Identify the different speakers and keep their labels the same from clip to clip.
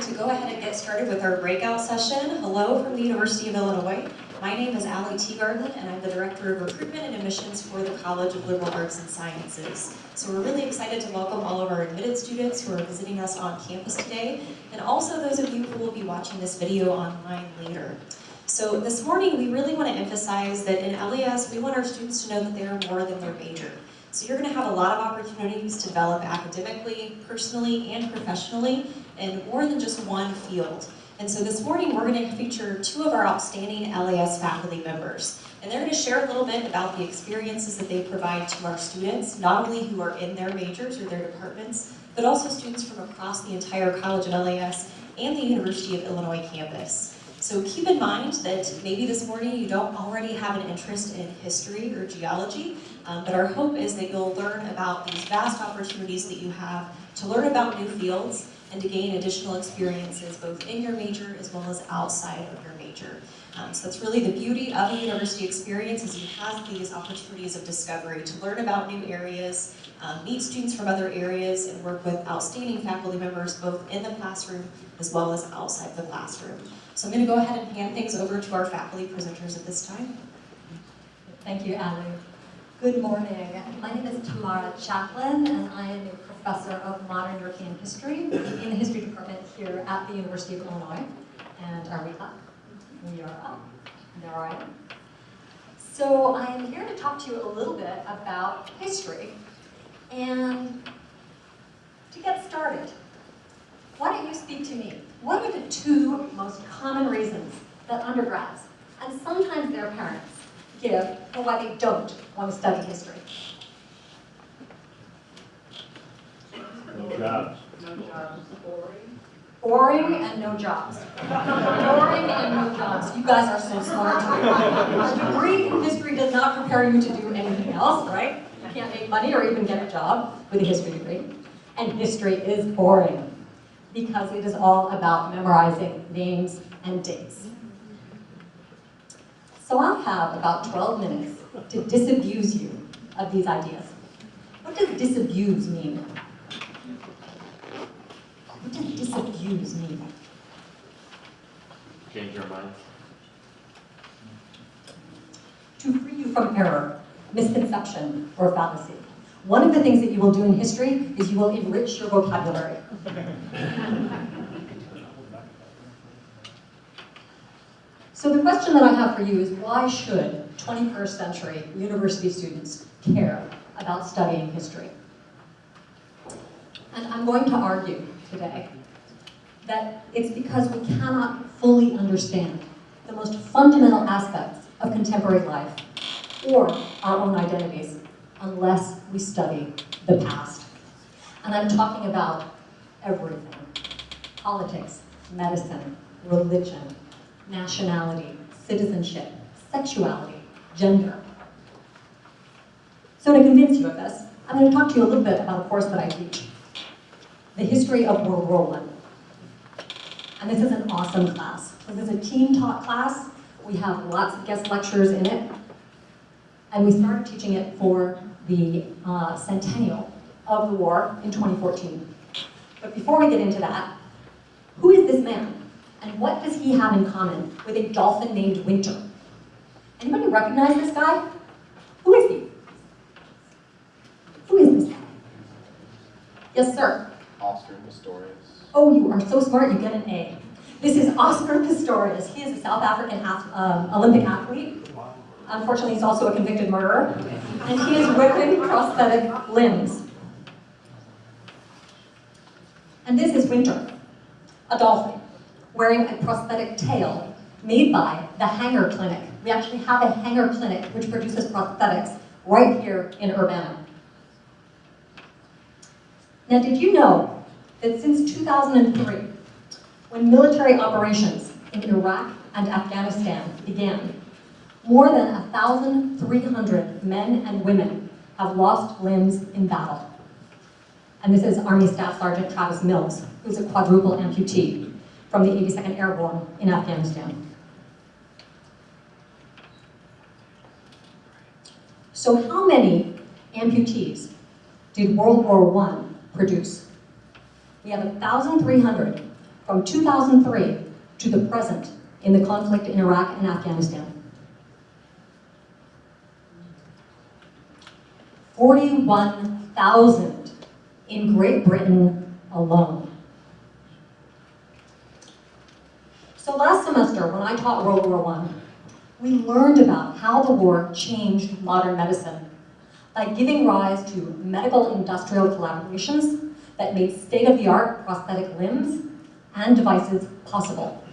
Speaker 1: to go ahead and get started with our breakout session. Hello from the University of Illinois. My name is Allie Teagarland, and I'm the Director of Recruitment and Admissions for the College of Liberal Arts and Sciences. So we're really excited to welcome all of our admitted students who are visiting us on campus today, and also those of you who will be watching this video online later. So this morning, we really want to emphasize that in LES, we want our students to know that they are more than their major. So you're going to have a lot of opportunities to develop academically, personally, and professionally in more than just one field. And so this morning we're going to feature two of our outstanding LAS faculty members. And they're going to share a little bit about the experiences that they provide to our students, not only who are in their majors or their departments, but also students from across the entire College of LAS and the University of Illinois campus. So keep in mind that maybe this morning you don't already have an interest in history or geology, but our hope is that you'll learn about these vast opportunities that you have to learn about new fields and to gain additional experiences both in your major as well as outside of your major. So that's really the beauty of a university experience, is you have these opportunities of discovery to learn about new areas, meet students from other areas, and work with outstanding faculty members both in the classroom as well as outside the classroom. So I'm going to go ahead and hand things over to our faculty presenters at this time.
Speaker 2: Thank you, Allie. Good morning. My name is Tamara Chaplin, and I am a professor of modern European history in the history department here at the University of Illinois. And are we up? We are up. There I am. So I am here to talk to you a little bit about history. And to get started, why don't you speak to me? What are the two most common reasons that undergrads, and sometimes their parents, give for why they don't want to study history?
Speaker 3: No jobs.
Speaker 4: No jobs.
Speaker 2: Boring and no jobs. Boring and no jobs. You guys are so smart. A degree in history does not prepare you to do anything else, right? You can't make money or even get a job with a history degree. And history is boring because it is all about memorizing names and dates. So I'll have about 12 minutes to disabuse you of these ideas. What does disabuse mean? What does disabuse mean?
Speaker 3: Change your mind.
Speaker 2: To free you from error, misconception, or fallacy. One of the things that you will do in history is you will enrich your vocabulary. So the question that I have for you is, why should 21st century university students care about studying history? And I'm going to argue today that it's because we cannot fully understand the most fundamental aspects of contemporary life or our own identities unless we study the past. And I'm talking about everything: politics, medicine, religion, nationality, citizenship, sexuality, gender. So to convince you of this, I'm going to talk to you a little bit about a course that I teach, the history of World War I. And this is an awesome class. This is a team-taught class. We have lots of guest lectures in it. And we started teaching it for the centennial of the war in 2014. But before we get into that, who is this man? And what does he have in common with a dolphin named Winter? Anybody recognize this guy? Who is he? Who is this guy? Yes, sir.
Speaker 5: Oscar Pistorius.
Speaker 2: Oh, you are so smart, you get an A. This is Oscar Pistorius. He is a South African Olympic athlete. Unfortunately, he's also a convicted murderer. And he is wearing prosthetic limbs. And this is Winter, a dolphin, wearing a prosthetic tail made by the Hanger Clinic. We actually have a Hanger Clinic which produces prosthetics right here in Urbana. Now, did you know that since 2003, when military operations in Iraq and Afghanistan began, more than 1,300 men and women have lost limbs in battle? And this is Army Staff Sergeant Travis Mills, who's a quadruple amputee from the 82nd Airborne in Afghanistan. So how many amputees did World War I produce? We have 1,300 from 2003 to the present in the conflict in Iraq and Afghanistan. 41,000 in Great Britain alone. So last semester, when I taught World War I, we learned about how the war changed modern medicine by giving rise to medical-industrial collaborations that made state-of-the-art prosthetic limbs and devices possible.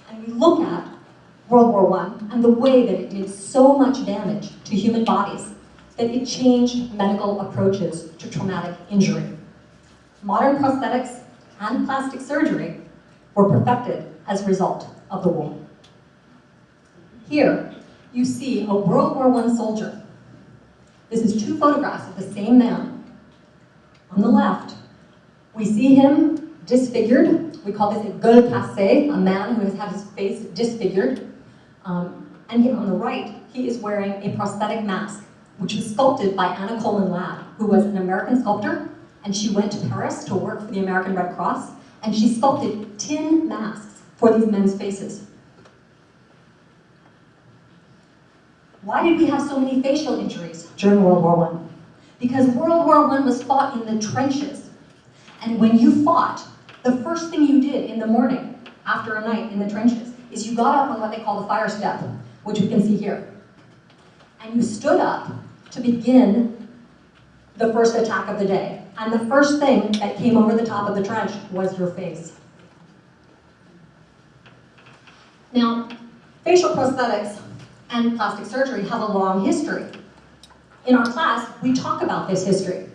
Speaker 2: And we look at World War I and the way that it did so much damage to human bodies that it changed medical approaches to traumatic injury. Modern prosthetics and plastic surgery were perfected as a result of the war. Here, you see a World War I soldier. This is two photographs of the same man. On the left, we see him disfigured. We call this a gueule cassée, a man who has had his face disfigured. And on the right, he is wearing a prosthetic mask, which was sculpted by Anna Coleman Ladd, who was an American sculptor, and she went to Paris to work for the American Red Cross, and she sculpted tin masks for these men's faces. Why did we have so many facial injuries during World War I? Because World War I was fought in the trenches. And when you fought, the first thing you did in the morning, after a night in the trenches, is you got up on what they call the fire step, which we can see here. And you stood up to begin the first attack of the day. And the first thing that came over the top of the trench was your face. Now, facial prosthetics and plastic surgery have a long history. In our class, we talk about this history.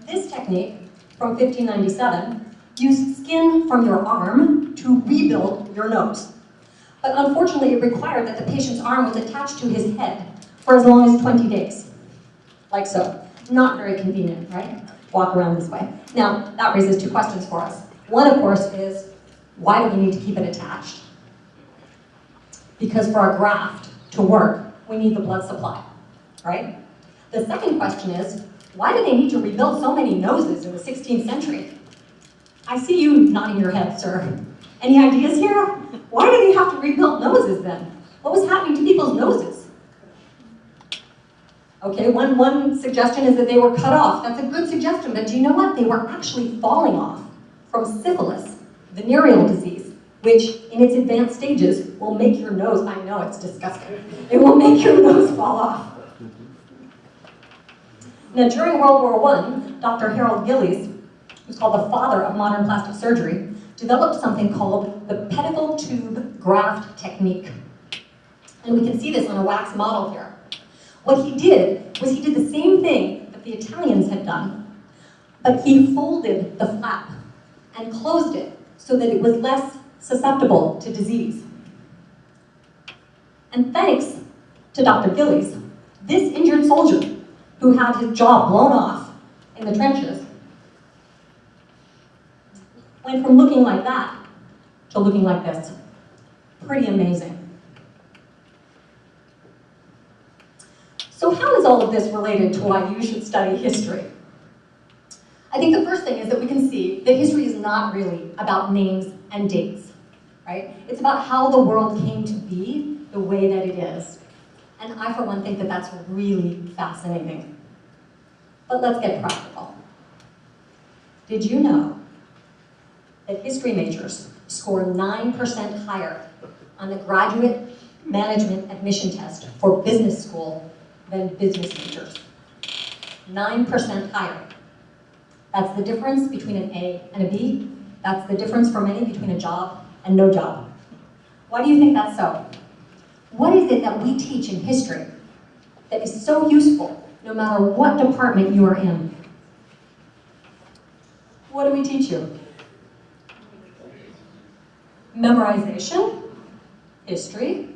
Speaker 2: This technique, from 1597, used skin from your arm to rebuild your nose. But unfortunately, it required that the patient's arm was attached to his head for as long as 20 days. Like so. Not very convenient, right? Walk around this way. Now, that raises two questions for us. One, of course, is why do we need to keep it attached? Because for our graft to work, we need the blood supply, right? The second question is, why do they need to rebuild so many noses in the 16th century? I see you nodding your head, sir. Any ideas here? Why do they have to rebuild noses then? What was happening to people's noses? Okay, one suggestion is that they were cut off. That's a good suggestion, but do you know what? They were actually falling off from syphilis, venereal disease, which in its advanced stages will make your nose, I know it's disgusting, it will make your nose fall off. Now during World War I, Dr. Harold Gillies, who's called the father of modern plastic surgery, developed something called the pedicle tube graft technique. And we can see this on a wax model here. What he did was he did the same thing that the Italians had done, but he folded the flap and closed it so that it was less susceptible to disease. And thanks to Dr. Gillies, this injured soldier who had his jaw blown off in the trenches went from looking like that to looking like this. Pretty amazing. So how is all of this related to why you should study history? I think the first thing is that we can see that history is not really about names and dates, right? It's about how the world came to be the way that it is. And I, for one, think that that's really fascinating. But let's get practical. Did you know that history majors score 9% higher on the graduate management admission test for business school than business majors? 9% higher. That's the difference between an A and a B. That's the difference for many between a job and no job. Why do you think that's so? What is it that we teach in history that is so useful no matter what department you are in? What do we teach you? Memorization, history.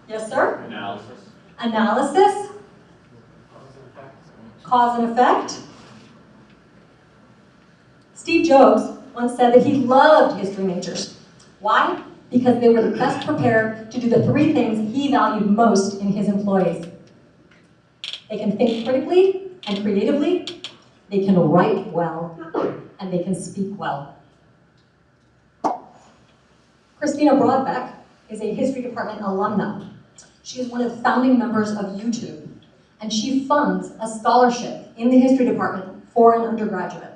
Speaker 2: Yes, sir?
Speaker 5: Analysis.
Speaker 2: Analysis, cause and effect. Steve Jobs once said that he loved history majors. Why? Because they were the best prepared to do the three things he valued most in his employees. They can think critically and creatively, they can write well, and they can speak well. Christina Broadbeck is a history department alumna. She is one of the founding members of YouTube, and she funds a scholarship in the history department for an undergraduate.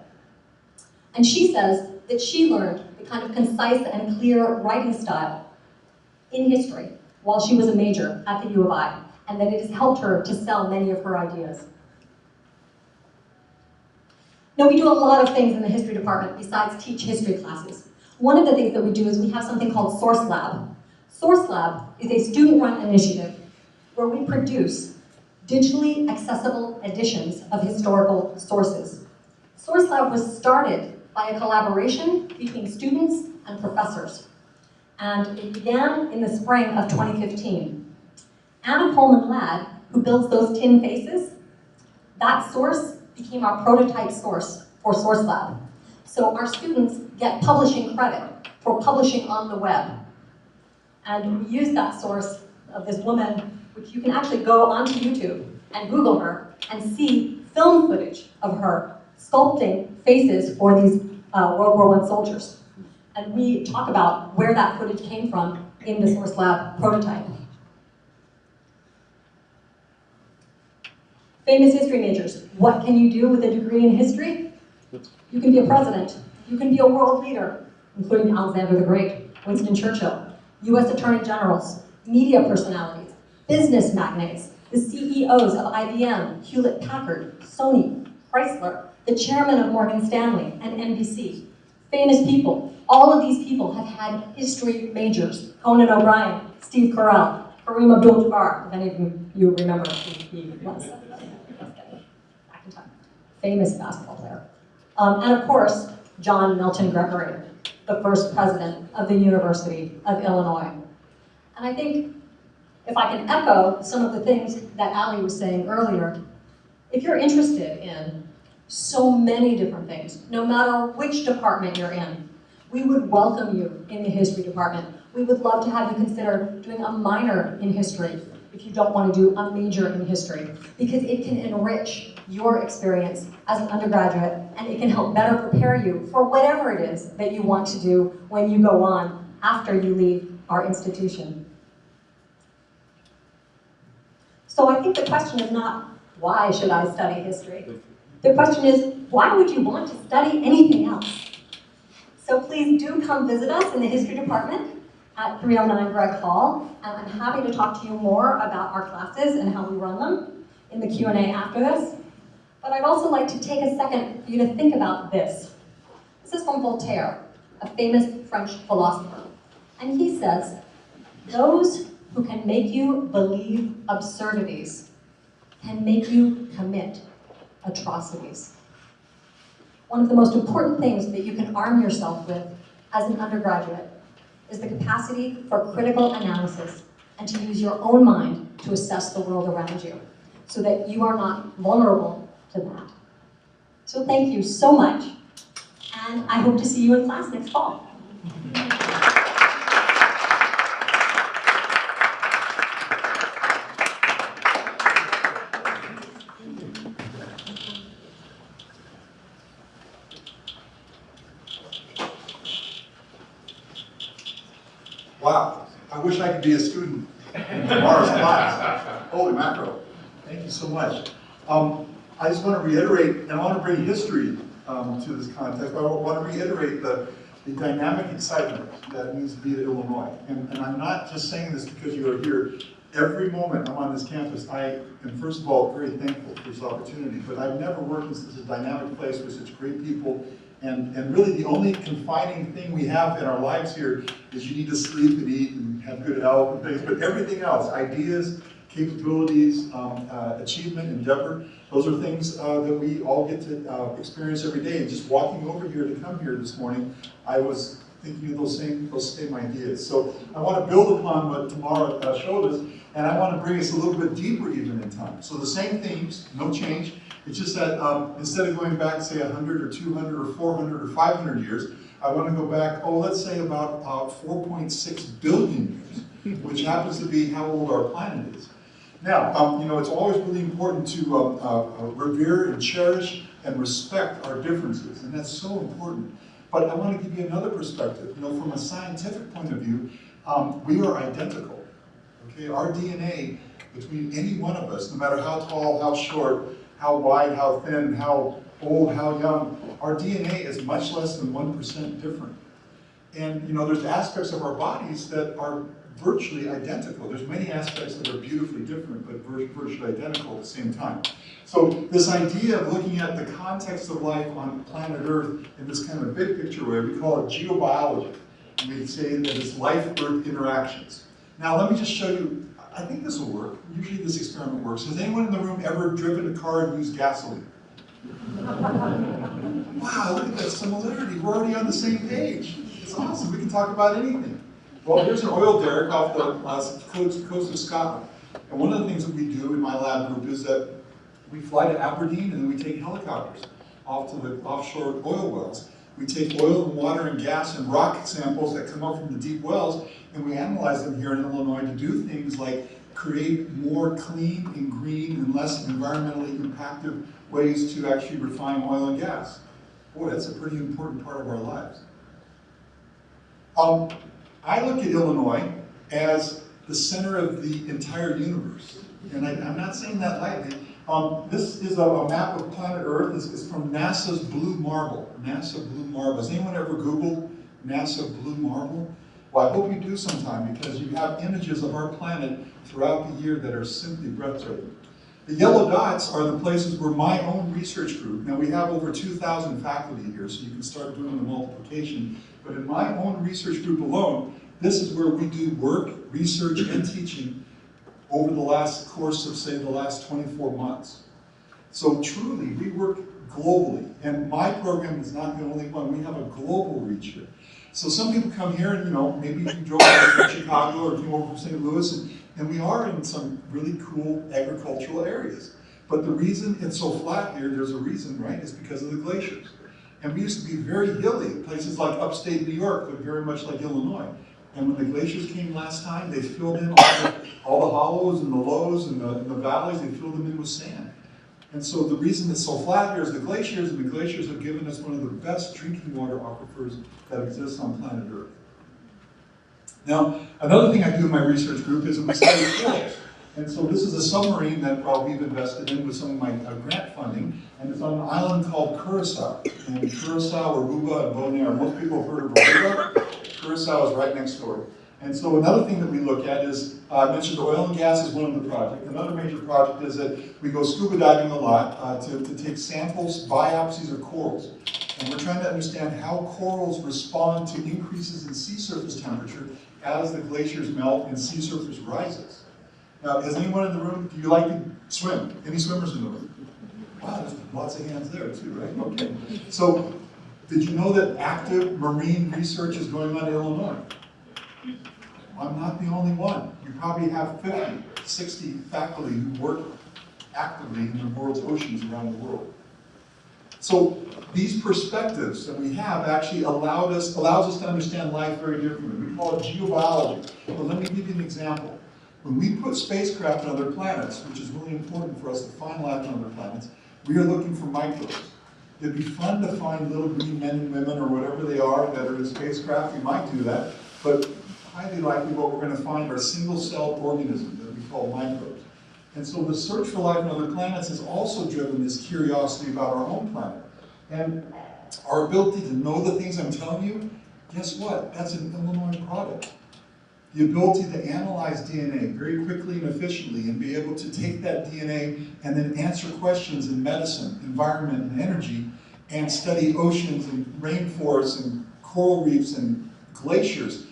Speaker 2: And she says that she learned the kind of concise and clear writing style in history while she was a major at the U of I, and that it has helped her to sell many of her ideas. Now, we do a lot of things in the history department besides teach history classes. One of the things that we do is we have something called Source Lab. Source Lab is a student-run initiative where we produce digitally accessible editions of historical sources. Source Lab was started by a collaboration between students and professors, and it began in the spring of 2015. Anna Coleman-Ladd, who builds those tin faces, that source became our prototype source for Source Lab. So our students get publishing credit for publishing on the web. And we use that source of this woman, which you can actually go onto YouTube and Google her and see film footage of her sculpting faces for these World War I soldiers. And we talk about where that footage came from in the Source Lab prototype. Famous history majors. What can you do with a degree in history? You can be a president. You can be a world leader, including Alexander the Great, Winston Churchill, US Attorney Generals, media personalities, business magnates, the CEOs of IBM, Hewlett-Packard, Sony, Chrysler, the chairman of Morgan Stanley and NBC. Famous people. All of these people have had history majors. Conan O'Brien, Steve Carell, Kareem Abdul-Jabbar, if any of you remember who he was. Back in time. Famous basketball player. And of course, John Milton Gregory, the first president of the University of Illinois. And I think if I can echo some of the things that Ali was saying earlier, if you're interested in so many different things, no matter which department you're in, we would welcome you in the history department. We would love to have you consider doing a minor in history if you don't want to do a major in history, because it can enrich your experience as an undergraduate, and it can help better prepare you for whatever it is that you want to do when you go on after you leave our institution. So I think the question is not, why should I study history? The question is, why would you want to study anything else? So please do come visit us in the history department at 309 Greg Hall, and I'm happy to talk to you more about our classes and how we run them in the Q&A after this. But I'd also like to take a second for you to think about this. This is from Voltaire, a famous French philosopher. And he says, those who can make you believe absurdities can make you commit atrocities. One of the most important things that you can arm yourself with as an undergraduate is the capacity for critical analysis and to use your own mind to assess the world around you so that you are not vulnerable to that. So thank you so much, and I hope to see you in class next fall.
Speaker 4: Wow, I wish I could be a student in Tamara's class. Holy mackerel. Thank you so much. I just want to reiterate, and I want to bring history to this context, but I want to reiterate the dynamic excitement that needs to be at Illinois. And I'm not just saying this because you are here. Every moment I'm on this campus, I am first of all very thankful for this opportunity, but I've never worked in such a dynamic place with such great people. And really the only confining thing we have in our lives here is you need to sleep and eat and have good health and things, but everything else, ideas, capabilities, achievement, endeavor, those are things that we all get to experience every day. And just walking over here to come here this morning, I was thinking of those same ideas. So I want to build upon what Tamara showed us, and I want to bring us a little bit deeper even in time. So the same themes, no change. It's just that instead of going back, say, 100 or 200 or 400 or 500 years, I want to go back, let's say about 4.6 billion years, which happens to be how old our planet is. Now, it's always really important to revere and cherish and respect our differences, and that's so important. But I want to give you another perspective. You know, from a scientific point of view, we are identical. Okay, our DNA between any one of us, no matter how tall, how short, how wide, how thin, how old, how young, our DNA is much less than 1% different. And you know, there's aspects of our bodies that are virtually identical. There's many aspects that are beautifully different, but virtually identical at the same time. So this idea of looking at the context of life on planet Earth in this kind of big picture way, we call it geobiology. And we say that it's life-Earth interactions. Now let me just show you, I think this will work. Usually this experiment works. Has anyone in the room ever driven a car and used gasoline? Wow, look at that similarity. We're already on the same page. It's awesome. We can talk about anything. Well, here's an oil derrick off the coast of Scotland. And one of the things that we do in my lab group is that we fly to Aberdeen and then we take helicopters off to the offshore oil wells. We take oil and water and gas and rock samples that come up from the deep wells and we analyze them here in Illinois to do things like create more clean and green and less environmentally impactful ways to actually refine oil and gas. Boy, that's a pretty important part of our lives. I look at Illinois as the center of the entire universe. And I'm not saying that lightly. This is a map of planet Earth. This is from NASA's Blue Marble. NASA Blue Marble. Has anyone ever Googled NASA Blue Marble? Well, I hope you do sometime because you have images of our planet throughout the year that are simply breathtaking. The yellow dots are the places where my own research group, now we have over 2,000 faculty here, so you can start doing the multiplication, but in my own research group alone, this is where we do work, research, and teaching over the last course of, say, the last 24 months. So truly, we work globally, and my program is not the only one. We have a global reach here. So some people come here and, you know, maybe you drove over from Chicago or came over from St. Louis, and we are in some really cool agricultural areas. But the reason it's so flat here, there's a reason, right? It's because of the glaciers. And we used to be very hilly. Places like upstate New York look very much like Illinois. And when the glaciers came last time, they filled in all the hollows and the lows and the valleys, they filled them in with sand. And so the reason it's so flat here is the glaciers, and the glaciers have given us one of the best drinking water aquifers that exists on planet Earth. Now, another thing I do in my research group is we study corals. And so this is a submarine that we've invested in with some of my grant funding, and it's on an island called Curacao. And Curacao, Aruba, and Bonaire, most people have heard of Aruba. Curacao is right next door. And so another thing that we look at is, I mentioned oil and gas is one of the projects. Another major project is that we go scuba diving a lot to take samples, biopsies of corals. And we're trying to understand how corals respond to increases in sea surface temperature as the glaciers melt and sea surface rises. Now, has anyone in the room, do you like to swim? Any swimmers in the room? Wow, there's lots of hands there too, right? Okay. So, did you know that active marine research is going on in Illinois? I'm not the only one. You probably have 50, 60 faculty who work actively in the world's oceans around the world. So these perspectives that we have actually allows us to understand life very differently. We call it geobiology. But let me give you an example. When we put spacecraft on other planets, which is really important for us to find life on other planets, we are looking for microbes. It'd be fun to find little green men and women or whatever they are that are in spacecraft. We might do that, but highly likely what we're going to find are single-celled organisms that we call microbes. And so the search for life on other planets has also driven this curiosity about our own planet. And our ability to know the things I'm telling you, guess what? That's an Illinois product. The ability to analyze DNA very quickly and efficiently and be able to take that DNA and then answer questions in medicine, environment, and energy, and study oceans and rainforests and coral reefs and glaciers.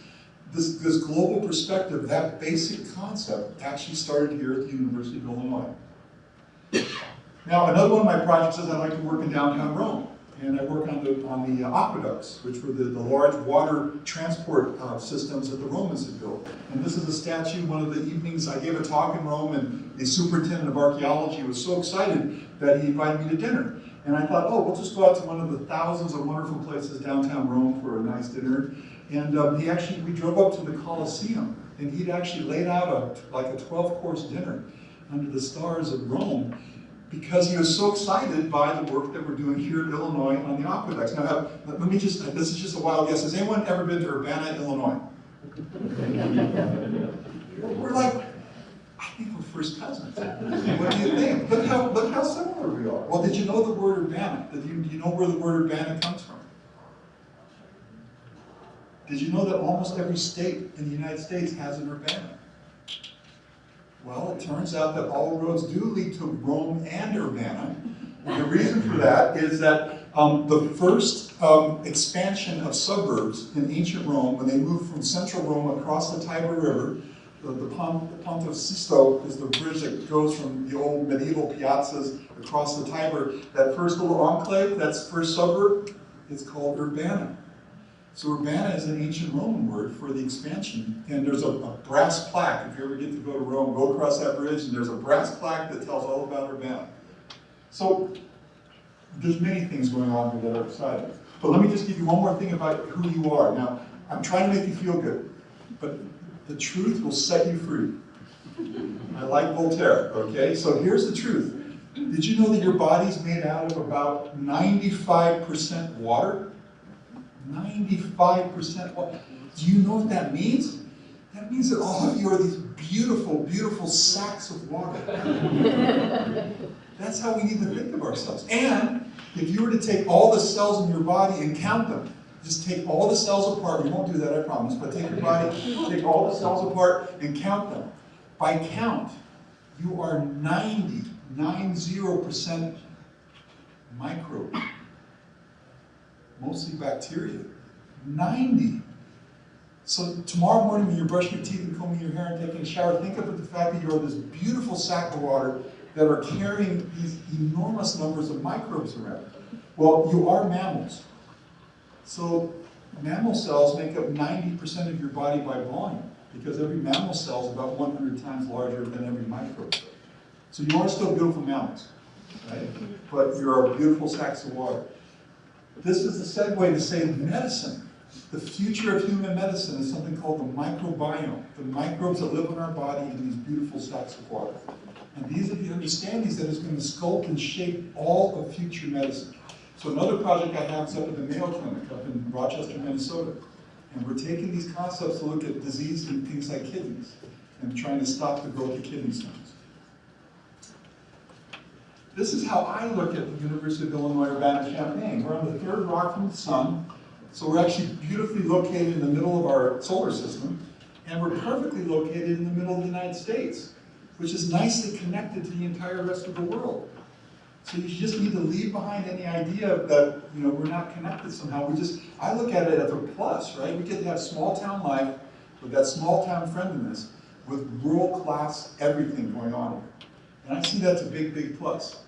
Speaker 4: This global perspective, that basic concept, actually started here at the University of Illinois. Now, another one of my projects is I like to work in downtown Rome. And I work on the aqueducts, which were the large water transport systems that the Romans had built. And this is a statue. One of the evenings I gave a talk in Rome, and the superintendent of archaeology was so excited that he invited me to dinner. And I thought, oh, we'll just go out to one of the thousands of wonderful places downtown Rome for a nice dinner. And we drove up to the Colosseum, and he'd actually laid out like a 12-course dinner under the stars of Rome. because he was so excited by the work that we're doing here in Illinois on the aqueducts. Now, this is just a wild guess. Has anyone ever been to Urbana, Illinois? We're like, I think we're first cousins. What do you think? Look how similar we are. Well, did you know the word Urbana? Do you know where the word Urbana comes from? Did you know that almost every state in the United States has an Urbana? Well, it turns out that all roads do lead to Rome and Urbana. And the reason for that is that the first expansion of suburbs in ancient Rome, when they moved from central Rome across the Tiber River, the Ponte of Sisto is the bridge that goes from the old medieval piazzas across the Tiber. That first little enclave, that's first suburb, it's called Urbana. So Urbana is an ancient Roman word for the expansion, and there's a brass plaque. If you ever get to go to Rome, go across that bridge, and there's a brass plaque that tells all about Urbana. So there's many things going on here that are exciting. But let me just give you one more thing about who you are. Now, I'm trying to make you feel good, but the truth will set you free. I like Voltaire, okay? So here's the truth. Did you know that your body's made out of about 95% water? 95% water. Do you know what that means? That means that all of you are these beautiful, beautiful sacks of water. That's how we need to think of ourselves. And if you were to take all the cells in your body and count them, just take all the cells apart. We won't do that, I promise, but take your body, take all the cells apart and count them. By count, you are 90% microbes. Mostly bacteria. 90. So tomorrow morning when you're brushing your teeth and combing your hair and taking a shower, think of the fact that you're this beautiful sack of water that are carrying these enormous numbers of microbes around. Well, you are mammals. So mammal cells make up 90% of your body by volume, because every mammal cell is about 100 times larger than every microbe cell. So you are still beautiful mammals, right? But you're beautiful sacks of water. This is the segue to say medicine. The future of human medicine is something called the microbiome, the microbes that live in our body in these beautiful sacks of water. And these, if you understand these, that is going to sculpt and shape all of future medicine. So another project I have is up at the Mayo Clinic, up in Rochester, Minnesota. And we're taking these concepts to look at disease in things like kidneys and trying to stop the growth of kidney stones. This is how I look at the University of Illinois Urbana-Champaign. We're on the third rock from the sun, so we're actually beautifully located in the middle of our solar system, and we're perfectly located in the middle of the United States, which is nicely connected to the entire rest of the world. So you just need to leave behind any idea that we're not connected somehow. I look at it as a plus, right? We get to have small town life with that small town friendliness, with world-class everything going on here. And I see that's a big, big plus.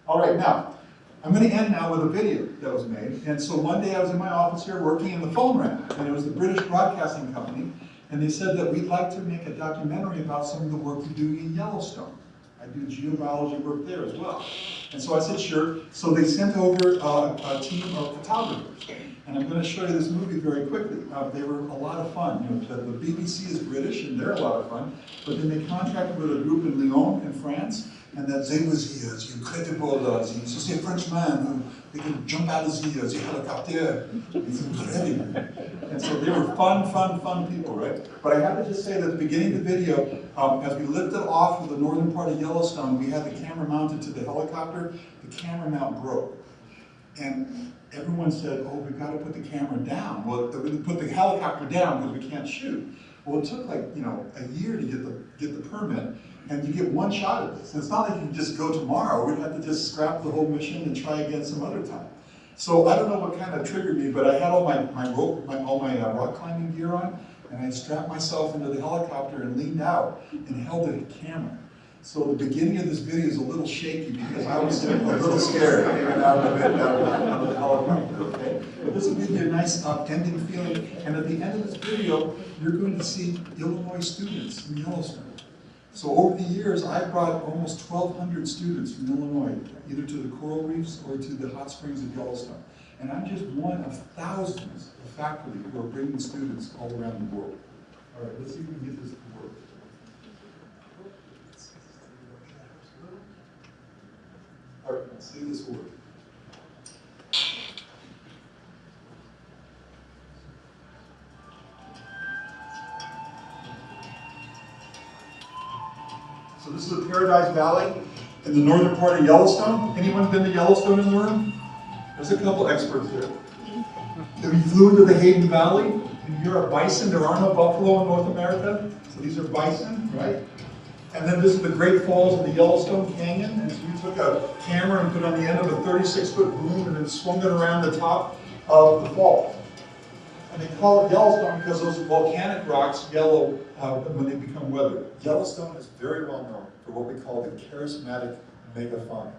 Speaker 4: All right, now, I'm going to end now with a video that was made. And so one day I was in my office here working and the phone rang. And it was the British Broadcasting Company. And they said that we'd like to make a documentary about some of the work we're doing in Yellowstone. I do geobiology work there as well. And so I said, sure. So they sent over a team of photographers. And I'm going to show you this movie very quickly. They were a lot of fun. The BBC is British, and they're a lot of fun. But then they contracted with a group in Lyon, in France, and that they was here, the incredible, c'est a Frenchman who can jump out of the helicopter. It's incredible. And so they were fun people, right? But I have to just say that at the beginning of the video, as we lifted off of the northern part of Yellowstone, we had the camera mounted to the helicopter. The camera mount broke. And everyone said, oh, we've got to put the camera down. Well, we put the helicopter down because we can't shoot. Well, it took like, a year to get the permit, and you get one shot at this. And it's not like you can just go tomorrow. We'd have to just scrap the whole mission and try again some other time. So I don't know what kind of triggered me, but I had all my rock climbing gear on, and I strapped myself into the helicopter and leaned out and held the camera. So the beginning of this video is a little shaky because I was a little scared hanging out of the helicopter, okay? But this will give you a nice ending feeling. And at the end of this video, you're going to see Illinois students in Yellowstone. So over the years, I've brought almost 1,200 students from Illinois, either to the coral reefs or to the hot springs of Yellowstone. And I'm just one of thousands of faculty who are bringing students all around the world. All right, let's see if we can get this to work. Let's see this work. So this is the Paradise Valley in the northern part of Yellowstone. Anyone been to Yellowstone in the room? There's a couple experts there. If you flew into the Hayden Valley, and you're a bison, there are no buffalo in North America, so these are bison, right? And then this is the Great Falls of the Yellowstone Canyon, and so we took a camera and put it on the end of a 36-foot boom and then swung it around the top of the fall. And they call it Yellowstone because those volcanic rocks yellow when they become weathered. Yellowstone is very well known for what we call the charismatic megafauna.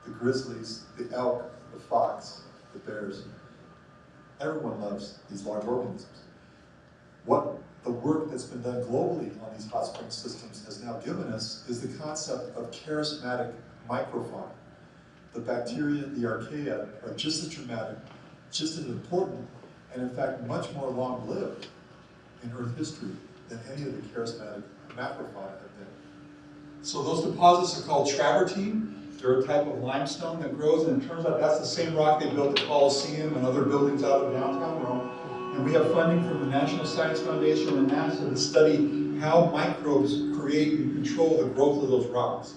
Speaker 4: The grizzlies, the elk, the fox, the bears. Everyone loves these large organisms. What the work that's been done globally on these hot spring systems has now given us is the concept of charismatic microfauna. The bacteria, the archaea, are just as dramatic, just as important, and in fact much more long-lived in Earth history than any of the charismatic macrofauna have been. So those deposits are called travertine. They're a type of limestone that grows, and it turns out that's the same rock they built the Colosseum and other buildings out of downtown Rome. And we have funding from the National Science Foundation and NASA to study how microbes create and control the growth of those rocks.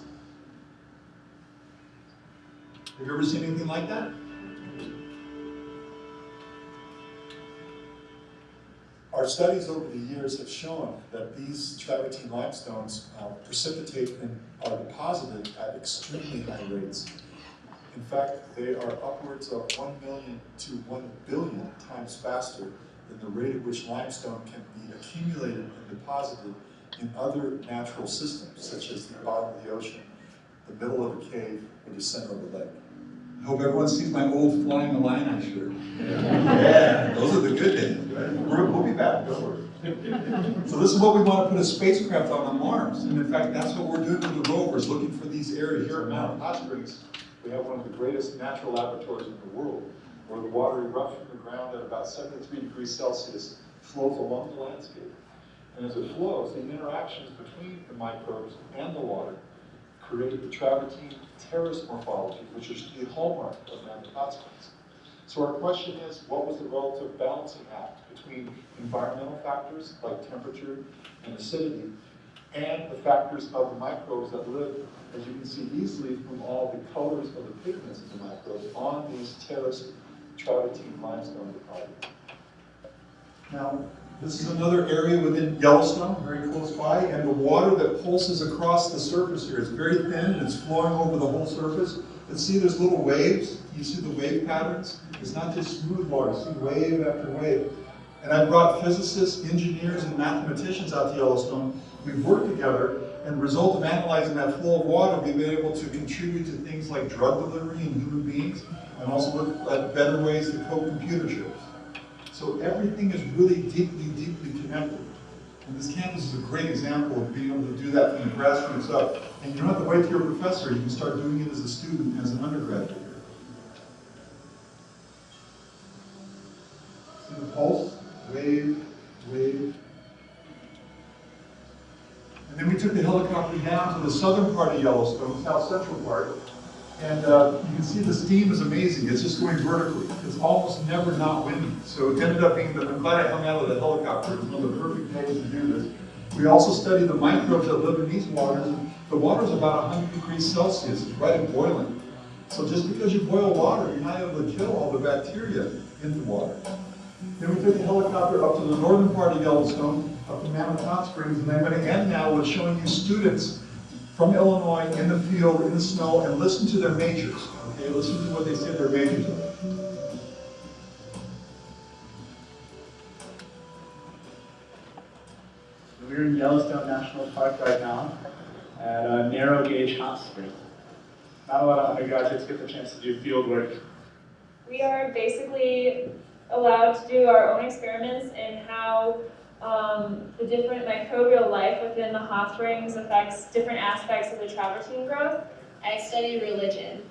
Speaker 4: Have you ever seen anything like that? Our studies over the years have shown that these travertine limestones precipitate and are deposited at extremely high rates. In fact, they are upwards of 1 million to 1 billion times faster than the rate at which limestone can be accumulated and deposited in other natural systems, such as the bottom of the ocean, the middle of a cave, or the center of a lake. I hope everyone sees my old Flying Illini shirt. Yeah, those are the good days, right? We'll be back, don't worry. So this is what we want to put a spacecraft on Mars. And in fact, that's what we're doing with the rovers, looking for these areas. Here at Mount Hot Springs, we have one of the greatest natural laboratories in the world, where the water erupts from the ground at about 73 degrees Celsius, flows along the landscape. And as it flows, the interactions between the microbes and the water create the travertine terrace morphology, which is the hallmark of Mount Hot Springs. So our question is, what was the relative balancing act between environmental factors like temperature and acidity and the factors of the microbes that live, as you can see easily from all the colors of the pigments of the microbes on these terraced travertine limestone deposits. Now, this is another area within Yellowstone, very close by, and the water that pulses across the surface here is very thin and it's flowing over the whole surface. But see, there's little waves. You see the wave patterns? It's not just smooth water, you see wave after wave. And I brought physicists, engineers, and mathematicians out to Yellowstone. We've worked together, and the result of analyzing that flow of water, we've been able to contribute to things like drug delivery in human beings, and also look at better ways to code computer chips. So everything is really deeply, deeply connected. And this campus is a great example of being able to do that from the grassroots up. And you don't have to wait till you're a professor, you can start doing it as a student, as an undergraduate here. See the pulse, wave, wave. And then we took the helicopter down to the southern part of Yellowstone, south central part. And you can see the steam is amazing. It's just going vertically. It's almost never not windy. So it ended up being, I'm glad I hung out of the helicopter. It's one of the perfect days to do this. We also studied the microbes that live in these waters. The water is about 100 degrees Celsius. It's right at boiling. So just because you boil water, you're not able to kill all the bacteria in the water. Then we took the helicopter up to the northern part of Yellowstone, up to Mammoth Hot Springs, and I'm going to end now with showing you students from Illinois in the field, in the snow, and listen to their majors. Okay, listen to what they say their majors are.
Speaker 6: We're in Yellowstone National Park right now at a narrow gauge hot spring. Not a lot of undergraduates get the chance to do field work.
Speaker 7: We are basically allowed to do our own experiments in how the different microbial life within the hot springs affects different aspects of the travertine growth.
Speaker 8: I study religion,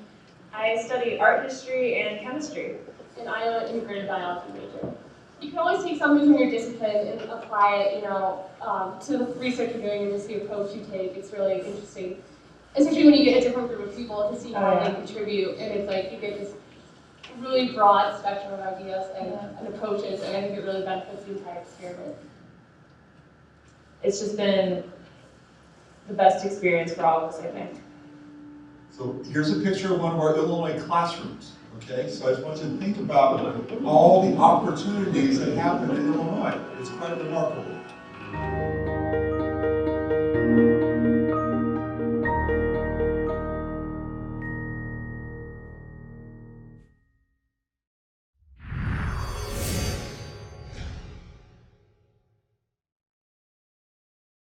Speaker 7: I study art history and chemistry.
Speaker 8: and I am an integrated biology major. You can always take something from your discipline and apply it, to the research you're doing and just the approach you take. It's really interesting. especially when you get a different group of people to see how
Speaker 7: Oh, yeah.
Speaker 8: they contribute, and it's like you get this really broad spectrum of ideas and approaches, and I think it really benefits the entire experiment.
Speaker 7: It's just been the best experience for all of us, I think.
Speaker 4: So here's a picture of one of our Illinois classrooms, okay? So I just want you to think about all the opportunities that happen in Illinois. It's quite remarkable.